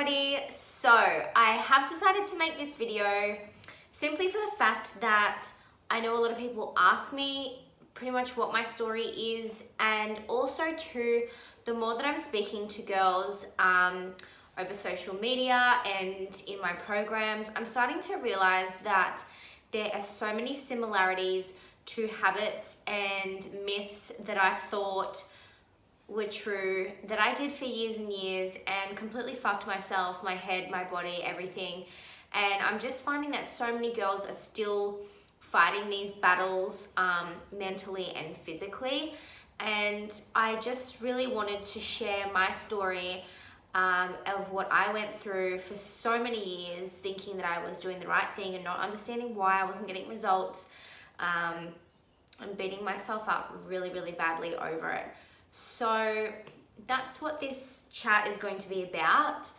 everybody. So I have decided to make this video simply for the fact that I know a lot of people ask me pretty much what my story is, and also too, the more that I'm speaking to girls over social media and in my programs, I'm starting to realize that there are so many similarities to habits and myths that I thought were true, that I did for years and years and completely fucked myself, my head, my body, everything. And I'm just finding that so many girls are still fighting these battles mentally and physically. And I just really wanted to share my story of what I went through for so many years, thinking that I was doing the right thing and not understanding why I wasn't getting results, and beating myself up really, really badly over it. So that's what this chat is going to be about.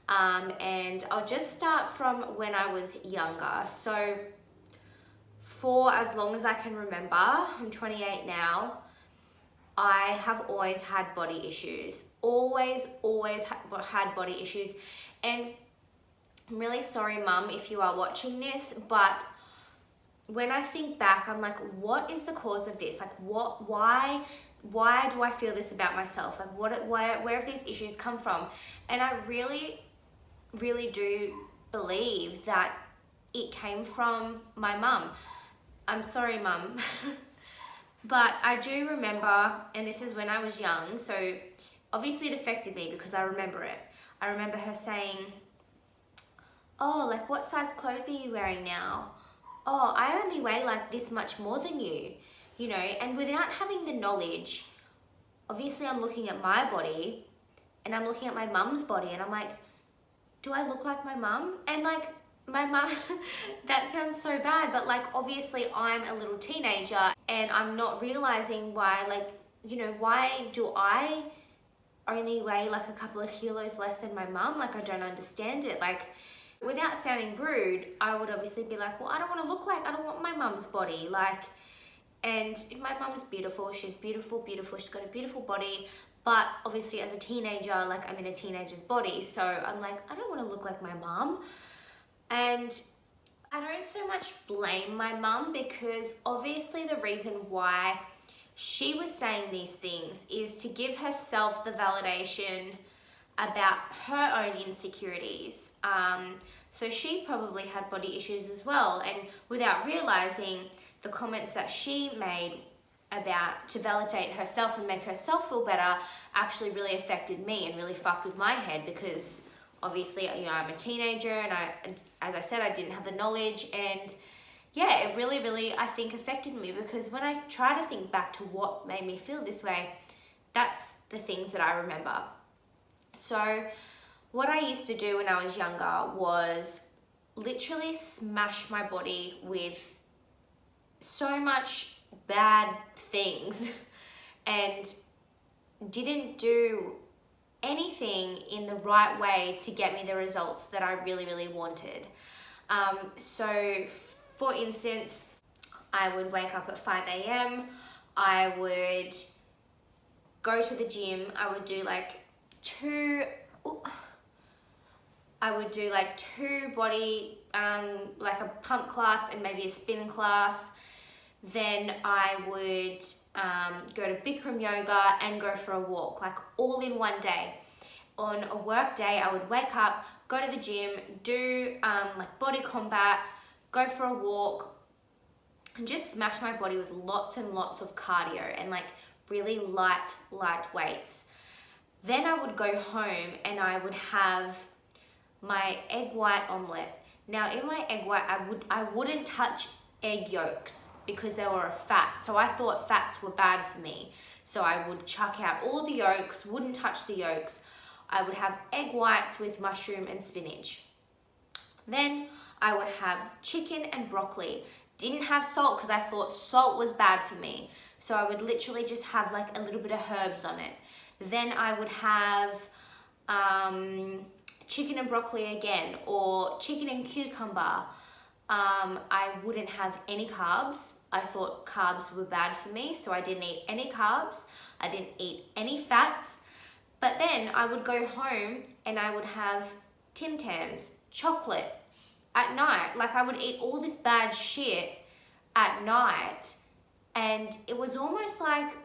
And I'll just start from when I was younger. So for as long as I can remember, I'm 28 now, I have always had body issues. Always had body issues. And I'm really sorry, Mum, if you are watching this, but when I think back, I'm like, what is the cause of this? Like, why do I feel this about myself? Like, where have these issues come from? And I really, really do believe that it came from my mum. I'm sorry, Mum. But I do remember, and this is when I was young, so obviously it affected me because I remember it. I remember her saying, oh, like, what size clothes are you wearing now? Oh, I only weigh like this much more than you, you know, and without having the knowledge, obviously I'm looking at my body and I'm looking at my mum's body and I'm like, do I look like my mum? And like, my mum, that sounds so bad, but like, obviously I'm a little teenager and I'm not realizing why, like, you know, why do I only weigh like a couple of kilos less than my mum? Like, I don't understand it. Like, without sounding rude, I would obviously be like, well, I don't want to look like, I don't want my mum's body. Like, and my mum's beautiful. She's beautiful. She's got a beautiful body. But obviously as a teenager, like, I'm in a teenager's body. So I'm like, I don't want to look like my mum. And I don't so much blame my mum, because obviously the reason why she was saying these things is to give herself the validation about her own insecurities. So she probably had body issues as well, and without realizing, the comments that she made about to validate herself and make herself feel better actually really affected me and really fucked with my head, because obviously, you know, I'm a teenager and as I said, I didn't have the knowledge, and yeah, it really, really, I think, affected me, because when I try to think back to what made me feel this way, that's the things that I remember. So what I used to do when I was younger was literally smash my body with so much bad things and didn't do anything in the right way to get me the results that I really, really wanted. So for instance, I would wake up at 5 a.m. I would go to the gym. I would do like two body, like a pump class and maybe a spin class. Then I would go to Bikram yoga and go for a walk, like all in one day. On a work day, I would wake up, go to the gym, do like body combat, go for a walk, and just smash my body with lots and lots of cardio and like really light weights. Then I would go home and I would have my egg white omelette. Now in my egg white, I wouldn't touch egg yolks because they were a fat. So I thought fats were bad for me. So I would chuck out all the yolks, wouldn't touch the yolks. I would have egg whites with mushroom and spinach. Then I would have chicken and broccoli. Didn't have salt because I thought salt was bad for me. So I would literally just have like a little bit of herbs on it. Then I would have chicken and broccoli again, or chicken and cucumber. I wouldn't have any carbs. I thought carbs were bad for me, so I didn't eat any carbs. I didn't eat any fats. But then I would go home and I would have Tim Tams, chocolate at night. Like, I would eat all this bad shit at night, and it was almost like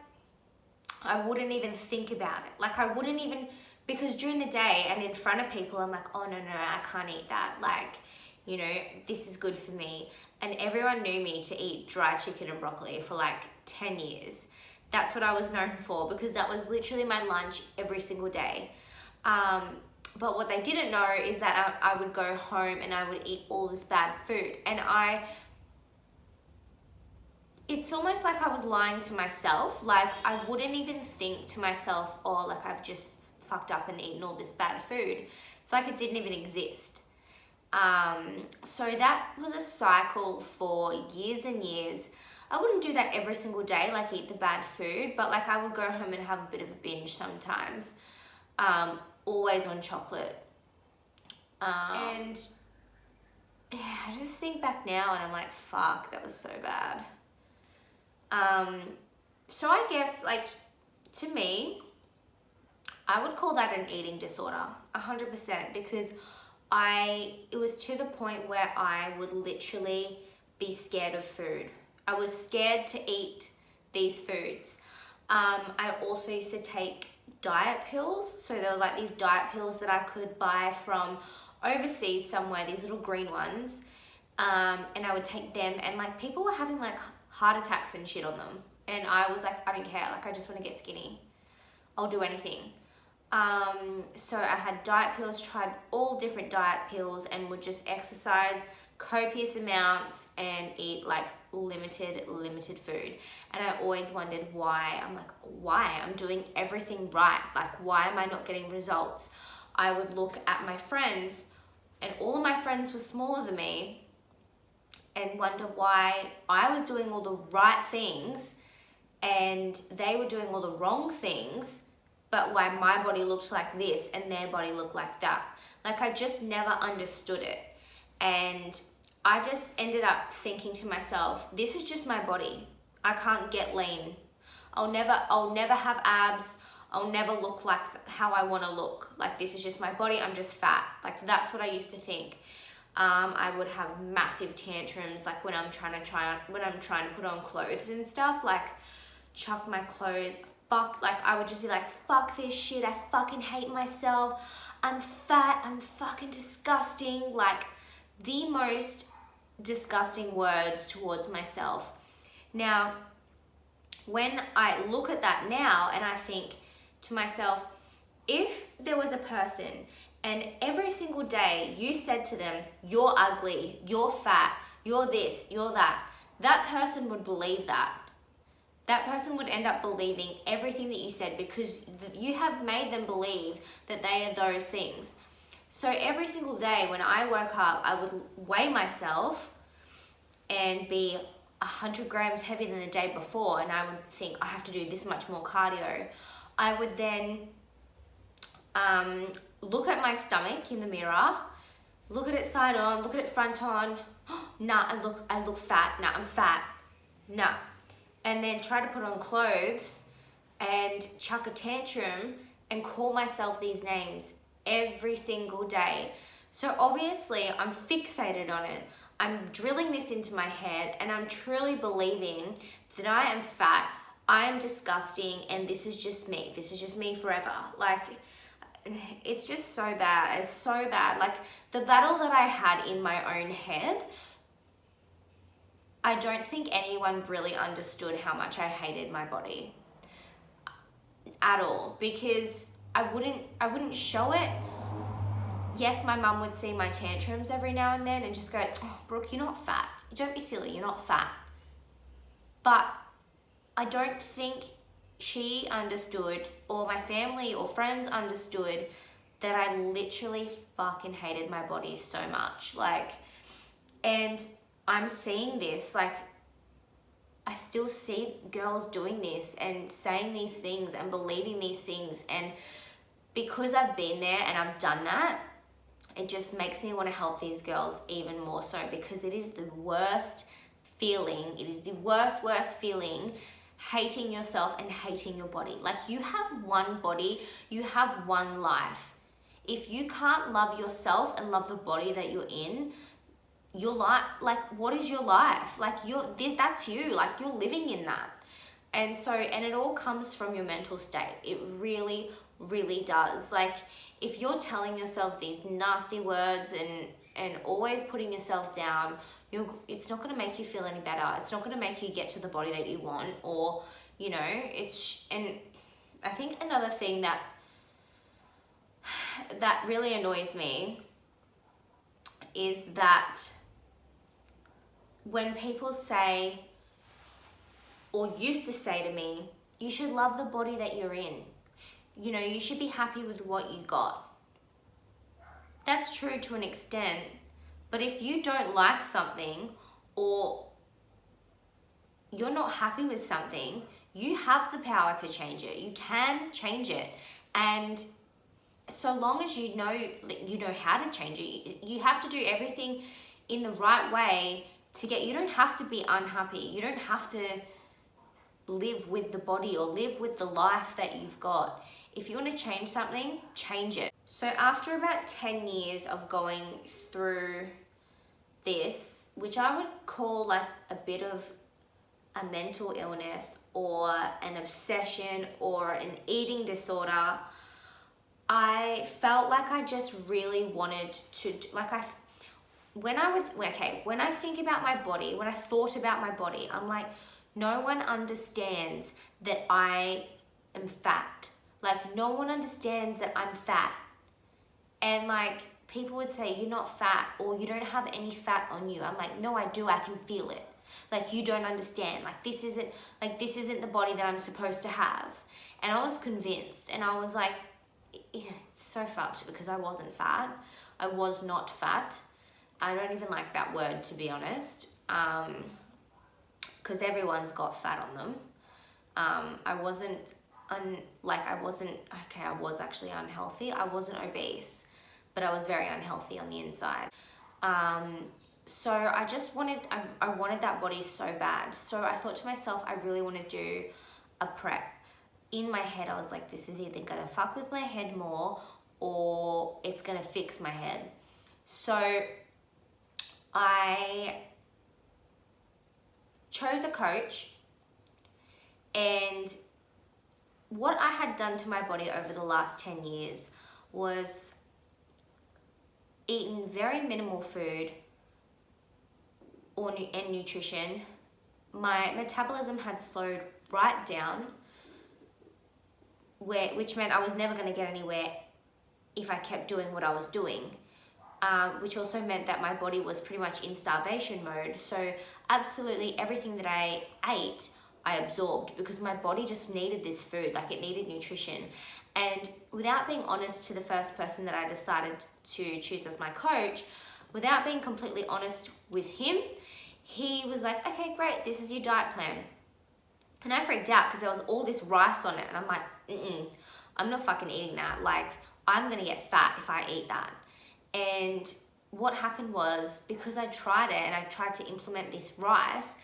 I wouldn't even think about it. Like, I wouldn't even, because during the day and in front of people, I'm like, oh no, I can't eat that. Like, you know, this is good for me. And everyone knew me to eat dry chicken and broccoli for like 10 years. That's what I was known for, because that was literally my lunch every single day. But what they didn't know is that I would go home and I would eat all this bad food. And it's almost like I was lying to myself. Like, I wouldn't even think to myself, oh, like, I've just fucked up and eaten all this bad food. It's like it didn't even exist. So that was a cycle for years and years. I wouldn't do that every single day, like eat the bad food, but like I would go home and have a bit of a binge sometimes. Always on chocolate. And yeah, I just think back now and I'm like, fuck, that was so bad. So I guess, like, to me, I would call that an eating disorder, 100%, because it was to the point where I would literally be scared of food. I was scared to eat these foods. I also used to take diet pills. So there were like these diet pills that I could buy from overseas somewhere, these little green ones. And I would take them, and like people were having like heart attacks and shit on them. And I was like, I don't care. Like, I just want to get skinny. I'll do anything. So I had diet pills, tried all different diet pills, and would just exercise copious amounts and eat like limited food. And I always wondered why. I'm like, why? I'm doing everything right. Like, why am I not getting results? I would look at my friends, and all of my friends were smaller than me, and wonder why I was doing all the right things and they were doing all the wrong things, but why my body looked like this and their body looked like that. Like, I just never understood it. And I just ended up thinking to myself, this is just my body. I can't get lean. I'll never have abs. I'll never look like how I want to look. Like, this is just my body. I'm just fat. Like, that's what I used to think. I would have massive tantrums, like when I'm trying to put on clothes and stuff, like chuck my clothes, I would just be like, fuck this shit, I fucking hate myself, I'm fat, I'm fucking disgusting, like the most disgusting words towards myself. Now, when I look at that now and I think to myself, if there was a person and every single day you said to them, you're ugly, you're fat, you're this, you're that, that person would believe that. That person would end up believing everything that you said, because you have made them believe that they are those things. So every single day when I woke up, I would weigh myself and be 100 grams heavier than the day before, and I would think, I have to do this much more cardio. I would then look at my stomach in the mirror, look at it side on, look at it front on. Nah, I look fat. Nah, I'm fat. Nah. And then try to put on clothes and chuck a tantrum and call myself these names every single day. So obviously I'm fixated on it. I'm drilling this into my head, and I'm truly believing that I am fat, I am disgusting, and this is just me. This is just me forever. Like, it's just so bad. It's so bad. Like, the battle that I had in my own head, I don't think anyone really understood how much I hated my body at all, because I wouldn't show it. Yes, my mum would see my tantrums every now and then and just go, oh, Brooke, you're not fat. Don't be silly, you're not fat. But I don't think she understood, or my family or friends understood, that I literally fucking hated my body so much. Like, and I'm seeing this, like, I still see girls doing this and saying these things and believing these things. And because I've been there and I've done that, it just makes me want to help these girls even more so, because it is the worst feeling. It is the worst feeling, hating yourself and hating your body. Like, you have one body, you have one life. If you can't love yourself and love the body that you're in, your life, like, what is your life? Like, that's you, like, you're living in that. And so, and it all comes from your mental state. It really, really does. Like, if you're telling yourself these nasty words and always putting yourself down, it's not going to make you feel any better. It's not going to make you get to the body that you want, or, you know, and I think another thing that really annoys me is that when people say, or used to say to me, you should love the body that you're in. You know, you should be happy with what you got. That's true to an extent, but if you don't like something or you're not happy with something, you have the power to change it. You can change it. And so long as you know how to change it, you have to do everything in the right way to you don't have to be unhappy. You don't have to live with the body or live with the life that you've got. If you want to change something, change it. So after about 10 years of going through this, which I would call like a bit of a mental illness or an obsession or an eating disorder, I felt like I just really wanted to, when I think about my body, when I thought about my body, I'm like, no one understands that I am fat. Like, no one understands that I'm fat. And like, people would say, you're not fat, or you don't have any fat on you. I'm like, no, I do, I can feel it. Like, you don't understand. Like, this isn't the body that I'm supposed to have. And I was convinced, and I was like, it's so fucked, because I wasn't fat. I was not fat. I don't even like that word, to be honest. Because everyone's got fat on them. I was actually unhealthy. I wasn't obese, but I was very unhealthy on the inside. So I just wanted that body so bad. So I thought to myself, I really want to do a prep. In my head, I was like, this is either gonna fuck with my head more, or it's gonna fix my head. So I chose a coach, and what I had done to my body over the last 10 years was eaten very minimal food and nutrition. My metabolism had slowed right down, which meant I was never going to get anywhere if I kept doing what I was doing. Which also meant that my body was pretty much in starvation mode. So absolutely everything that I ate, I absorbed, because my body just needed this food, like it needed nutrition. And without being honest to the first person that I decided to choose as my coach, without being completely honest with him, he was like, okay, great, this is your diet plan. And I freaked out because there was all this rice on it. And I'm like, I'm not fucking eating that. Like, I'm gonna get fat if I eat that. And what happened was, because I tried it and I tried to implement this rice,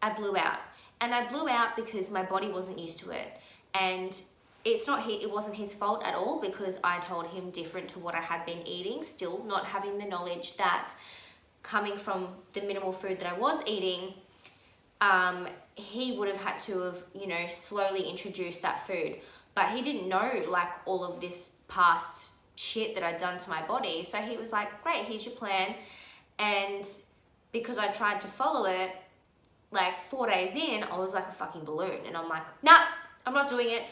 I blew out. And I blew out because my body wasn't used to it. And it wasn't his fault at all, because I told him different to what I had been eating, still not having the knowledge that coming from the minimal food that I was eating, he would have had to have, slowly introduced that food. But he didn't know like all of this past shit that I'd done to my body. So he was like, great, here's your plan. And because I tried to follow it, like 4 days in, I was like a fucking balloon. And I'm like, nah, I'm not doing it.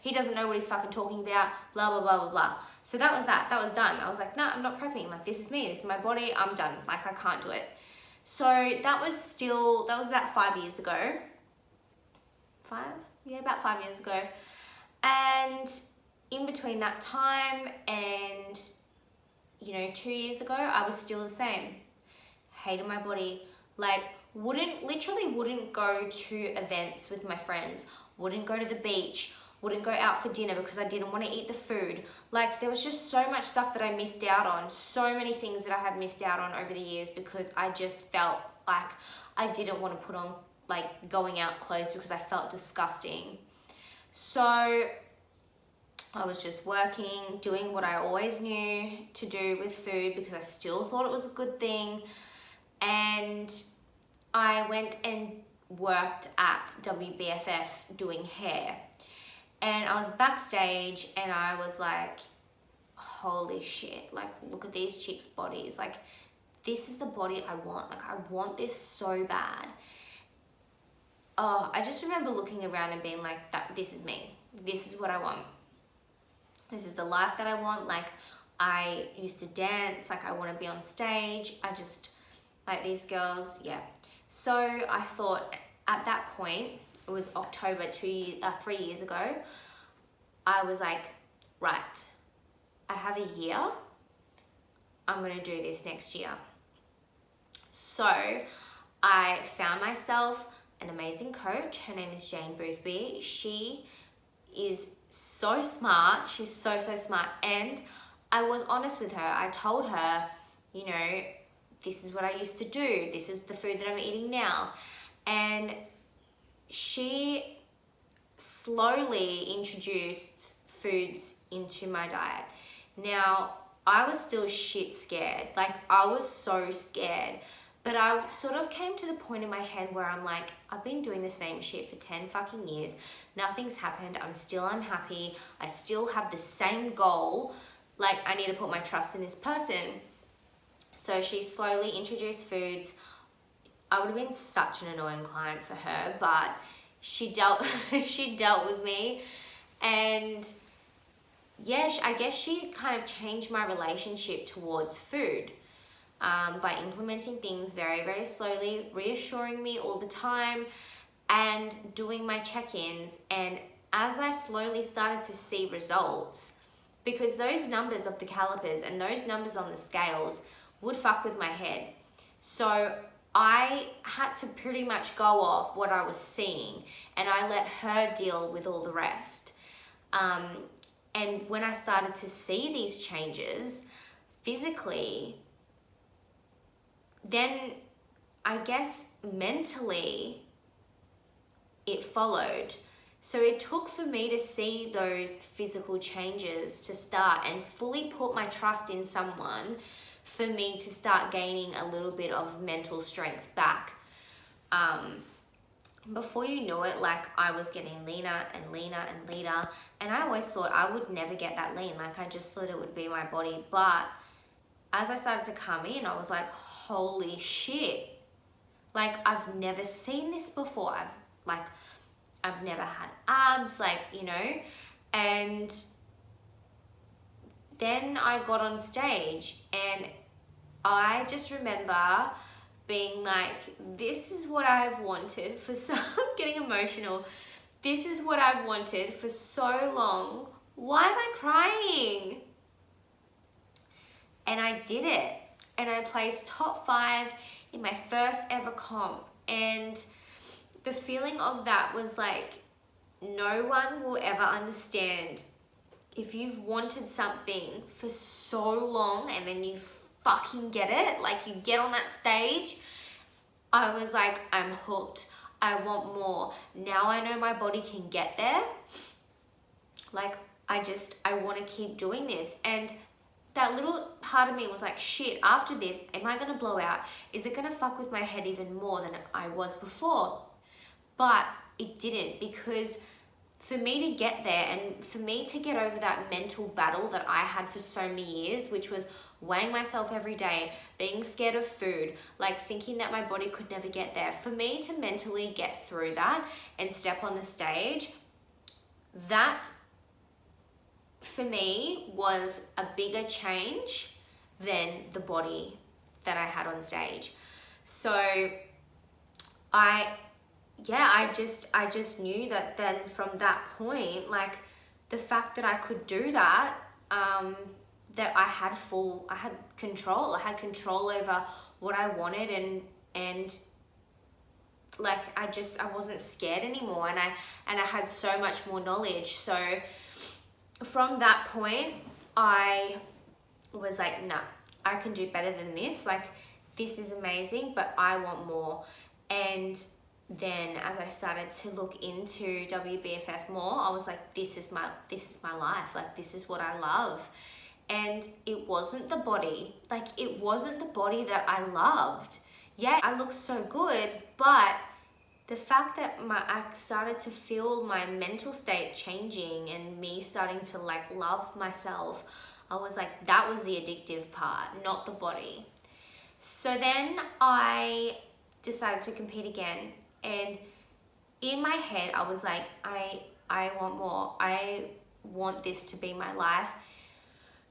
He doesn't know what he's fucking talking about, blah, blah, blah, blah, blah. So that was that. That was done. I was like, nah, I'm not prepping. Like, this is me. This is my body. I'm done. Like, I can't do it. So that was about 5 years ago. About 5 years ago. And in between that time and, 2 years ago, I was still the same. Hated my body. Like, literally wouldn't go to events with my friends, wouldn't go to the beach, wouldn't go out for dinner because I didn't want to eat the food. Like, there was just so much stuff that I missed out on, so many things that I have missed out on over the years, because I just felt like I didn't want to put on, like, going out clothes because I felt disgusting. So I was just working, doing what I always knew to do with food because I still thought it was a good thing. And I went and worked at WBFF doing hair. And I was backstage and I was like, holy shit, like look at these chicks' bodies. Like this is the body I want. Like I want this so bad. Oh, I just remember looking around and being like, this is me. This is what I want. This is the life that I want. Like I used to dance, like I want to be on stage. I just, like these girls, yeah. So I thought at that point, it was October 3 years ago, I was like, right, I have a year. I'm going to do this next year. So I found myself an amazing coach. Her name is Jane Boothby. She is so smart. She's so smart. And I was honest with her. I told her, you know, this is what I used to do. This is the food that I'm eating now. And she slowly introduced foods into my diet. Now, I was still shit scared. Like, I was so scared. But I sort of came to the point in my head where I'm like, I've been doing the same shit for 10 fucking years. Nothing's happened. I'm still unhappy. I still have the same goal. Like, I need to put my trust in this person. So she slowly introduced foods. I would have been such an annoying client for her, but she dealt with me. And yeah, I guess she kind of changed my relationship towards food. By implementing things very slowly, reassuring me all the time, and doing my check-ins. And as I slowly started to see results, because those numbers of the calipers and those numbers on the scales would fuck with my head. So I had to pretty much go off what I was seeing, and I let her deal with all the rest. And when I started to see these changes physically, then I guess mentally it followed. So it took for me to see those physical changes to start and fully put my trust in someone for me to start gaining a little bit of mental strength back. Before you knew it, like I was getting leaner and leaner and leaner, and I always thought I would never get that lean. Like I just thought it would be my body. But as I started to come in, I was like, holy shit. Like I've never seen this before. I've never had abs, like, you know. And then I got on stage and I just remember being like, this is what I've wanted for so, I'm getting emotional. This is what I've wanted for so long. Why am I crying? And I did it. And I placed top 5 in my first ever comp. And the feeling of that was like, no one will ever understand if you've wanted something for so long and then you fucking get it, like you get on that stage. I was like, I'm hooked. I want more. Now I know my body can get there. Like, I want to keep doing this. And that little part of me was like, shit, after this, am I going to blow out? Is it going to fuck with my head even more than I was before? But it didn't, because for me to get there and for me to get over that mental battle that I had for so many years, which was weighing myself every day, being scared of food, like thinking that my body could never get there, for me to mentally get through that and step on the stage, that for me was a bigger change than the body that I had on stage. So I just knew that then from that point, like the fact that I could do that, that I had control. I had control over what I wanted, and like I wasn't scared anymore, and I had so much more knowledge. So from that point, I was like, nah, I can do better than this. Like, this is amazing, but I want more. And then as I started to look into WBFF more, I was like, this is my life. Like, this is what I love. And it wasn't the body. Like, it wasn't the body that I loved. Yeah, I looked so good, but the fact that I started to feel my mental state changing and me starting to like love myself, I was like, that was the addictive part, not the body. So then I decided to compete again, and in my head I was like, I want more. I want this to be my life.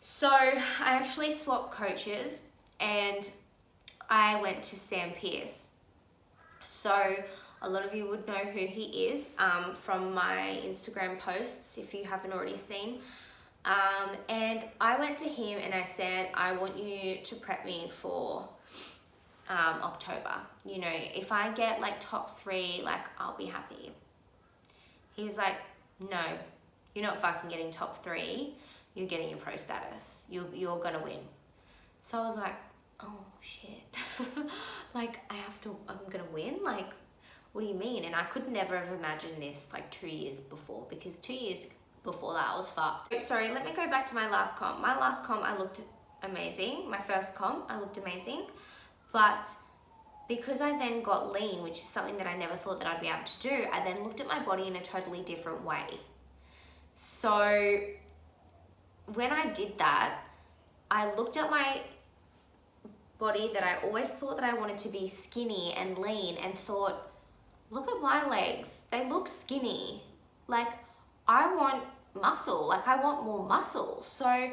So I actually swapped coaches and I went to Sam Pearce. So a lot of you would know who he is from my Instagram posts, if you haven't already seen. And I went to him and I said, I want you to prep me for October. You know, if I get like top 3, like, I'll be happy. He was like, no, you're not fucking getting top 3. You're getting your pro status. You're gonna win. So I was like, oh shit. Like, I'm gonna win? Like, what do you mean? And I could never have imagined this like 2 years before, because 2 years before that I was fucked. Sorry, let me go back to my last comp. My last comp, I looked amazing. My first comp, I looked amazing. But because I then got lean, which is something that I never thought that I'd be able to do, I then looked at my body in a totally different way. So when I did that, I looked at my body that I always thought that I wanted to be skinny and lean, and thought, look at my legs, they look skinny. Like, I want muscle, like I want more muscle. So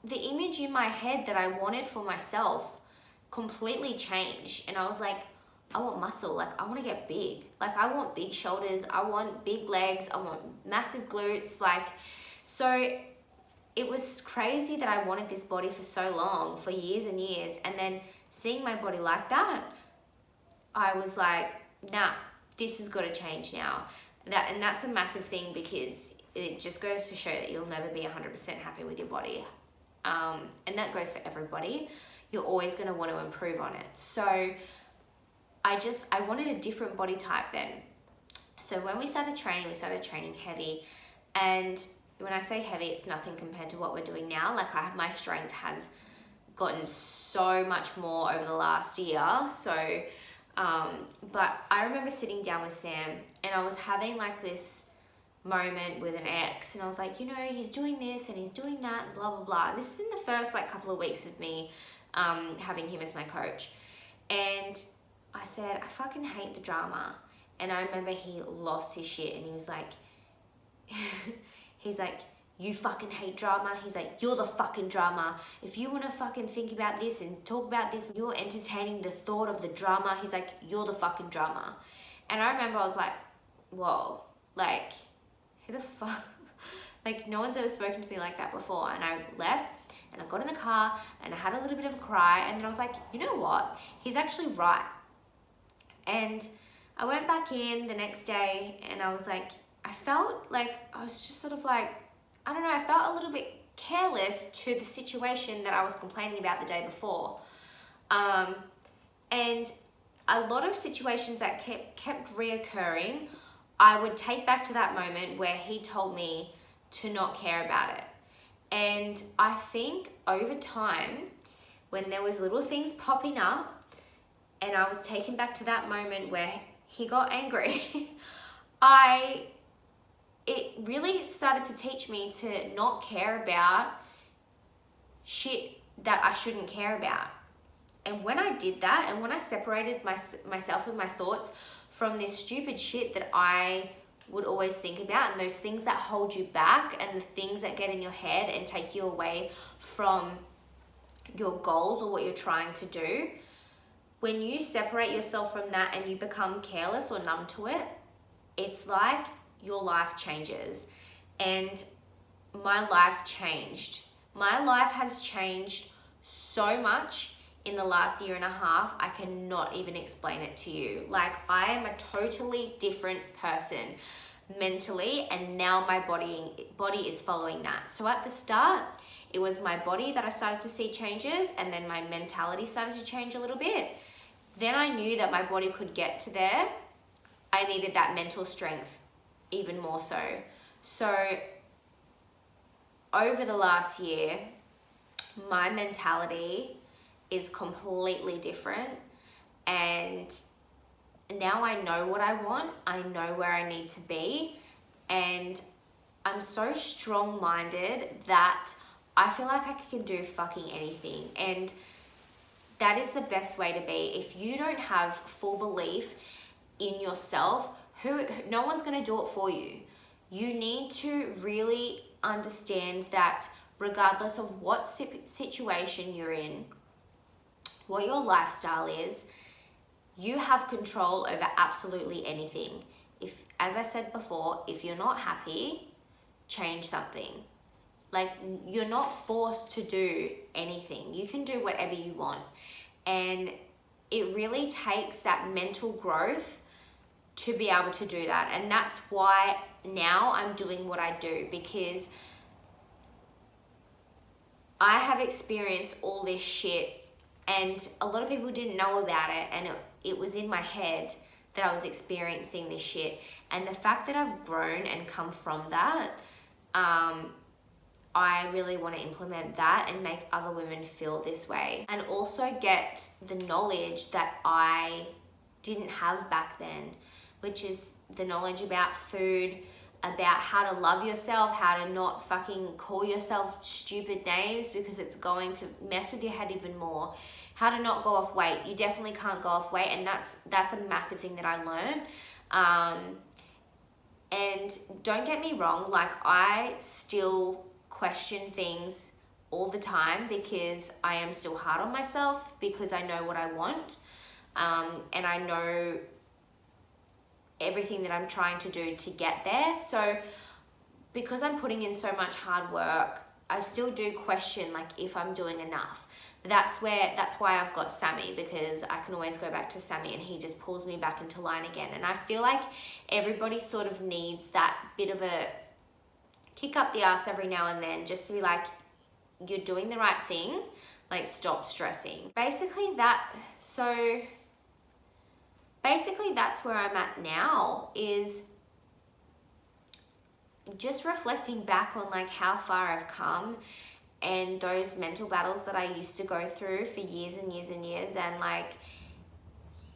the image in my head that I wanted for myself completely changed. And I was like, I want muscle, like I want to get big. Like, I want big shoulders, I want big legs, I want massive glutes. Like, so it was crazy that I wanted this body for so long, for years and years. And then seeing my body like that, I was like, nah, this has got to change now. And that's a massive thing, because it just goes to show that you'll never be 100% happy with your body. And that goes for everybody. You're always going to want to improve on it. So I wanted a different body type then. So when we started training heavy. And when I say heavy, it's nothing compared to what we're doing now. Like, my strength has gotten so much more over the last year. So, but I remember sitting down with Sam and I was having like this moment with an ex, and I was like, you know, he's doing this and he's doing that and blah, blah, blah. And this is in the first like couple of weeks of me having him as my coach. And I said, I fucking hate the drama. And I remember he lost his shit and he was like, he's like, you fucking hate drama. He's like, you're the fucking drama. If you want to fucking think about this and talk about this, you're entertaining the thought of the drama. He's like, you're the fucking drama. And I remember I was like, whoa, like, who the fuck? Like, no one's ever spoken to me like that before. And I left and I got in the car and I had a little bit of a cry. And then I was like, you know what? He's actually right. And I went back in the next day and I was like, I felt like I was just sort of like, I don't know, I felt a little bit careless to the situation that I was complaining about the day before. And a lot of situations that kept reoccurring, I would take back to that moment where he told me to not care about it. And I think over time, when there was little things popping up and I was taken back to that moment where he got angry, it really started to teach me to not care about shit that I shouldn't care about. And when I did that, and when I separated myself and my thoughts from this stupid shit that I would always think about, and those things that hold you back and the things that get in your head and take you away from your goals or what you're trying to do, when you separate yourself from that and you become careless or numb to it, it's like your life changes. And my life changed. My life has changed so much in the last year and a half, I cannot even explain it to you. Like, I am a totally different person mentally, and now my body is following that. So at the start, it was my body that I started to see changes, and then my mentality started to change a little bit. then I knew that my body could get to there. I needed that mental strength even more so. So over the last year, my mentality is completely different, and now I know what I want. I know where I need to be, and I'm so strong-minded that I feel like I can do fucking anything. And that is the best way to be. If you don't have full belief in yourself, no one's going to do it for you. You need to really understand that regardless of what situation you're in, what your lifestyle is, you have control over absolutely anything. If, as I said before, if you're not happy, change something. Like, you're not forced to do anything. You can do whatever you want. And it really takes that mental growth to be able to do that. And that's why now I'm doing what I do, because I have experienced all this shit, and a lot of people didn't know about it, and it was in my head that I was experiencing this shit. And the fact that I've grown and come from that, I really want to implement that and make other women feel this way, and also get the knowledge that I didn't have back then, which is the knowledge about food, about how to love yourself, how to not fucking call yourself stupid names because it's going to mess with your head even more, how to not go off weight. You definitely can't go off weight, and that's a massive thing that I learned. And don't get me wrong, like, I still question things all the time because I am still hard on myself, because I know what I want, and I know everything that I'm trying to do to get there. So because I'm putting in so much hard work, I still do question, like, if I'm doing enough. That's why I've got Sammy, because I can always go back to Sammy and he just pulls me back into line again. And I feel like everybody sort of needs that bit of a kick up the ass every now and then, just to be like, you're doing the right thing, like, stop stressing. Basically that's where I'm at now, is just reflecting back on, like, how far I've come, and those mental battles that I used to go through for years and years and years. And, like,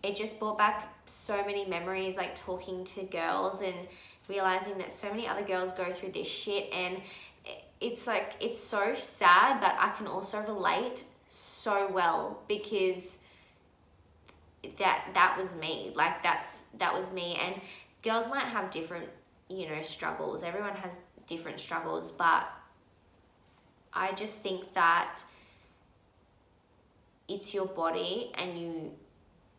it just brought back so many memories, like, talking to girls and realizing that so many other girls go through this shit. And it's like, it's so sad, but I can also relate so well, because that was me. Like, that was me. And girls might have different, struggles. Everyone has different struggles, but I just think that it's your body and you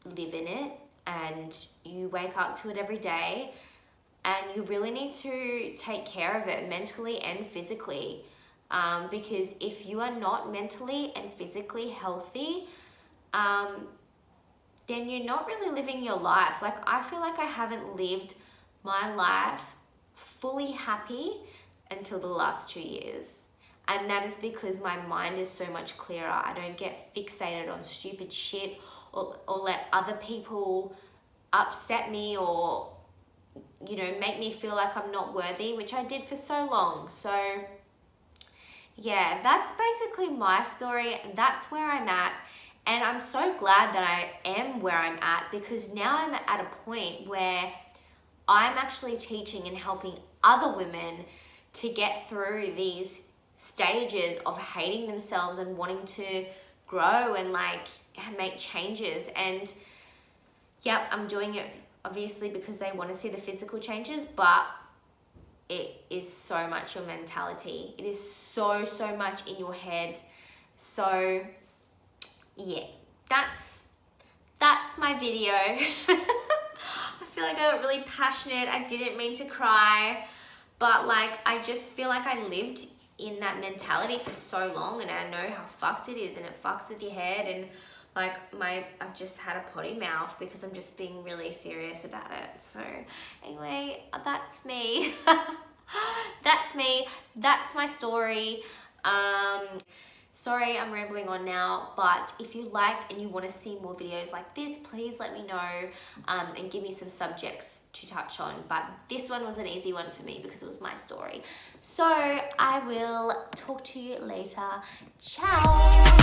live in it and you wake up to it every day, and you really need to take care of it mentally and physically, because if you are not mentally and physically healthy, then you're not really living your life. Like, I feel like I haven't lived my life fully happy until the last 2 years. And that is because my mind is so much clearer. I don't get fixated on stupid shit or let other people upset me or, make me feel like I'm not worthy, which I did for so long. So yeah, that's basically my story. That's where I'm at. And I'm so glad that I am where I'm at, because now I'm at a point where I'm actually teaching and helping other women to get through these stages of hating themselves and wanting to grow and, like, make changes. And yep, I'm doing it obviously because they want to see the physical changes, but it is so much your mentality. It is so much in your head. So yeah, that's my video. I feel like I got really passionate. I didn't mean to cry, but, like, I just feel like I lived in that mentality for so long, and I know how fucked it is, and it fucks with your head. And, like, I've just had a potty mouth because I'm just being really serious about it. So anyway, that's me. That's me. That's my story. Sorry, I'm rambling on now, but if you like and you want to see more videos like this, please let me know and give me some subjects to touch on. But this one was an easy one for me because it was my story. So I will talk to you later. Ciao!